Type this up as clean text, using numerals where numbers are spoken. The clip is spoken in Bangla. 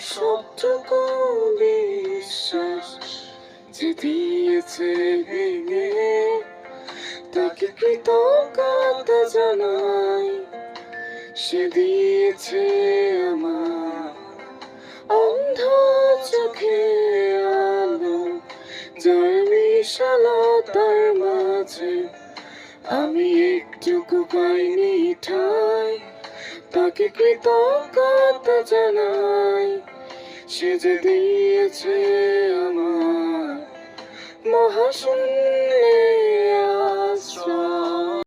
সবটুকু বিশ্বাস যে দিয়েছে ভেঙে, তাকে কৃতজ্ঞতা জানাই। সে দিয়েছে আমার অন্ধ চোখে আলো, যার বিশালতার মাঝে আমি একটুকু পাইনি ঠাঁই। তাকে কৃতজ্ঞতা জানাই। সে যে দিয়েছে আমার মহাশূন্যে আশ্রয়।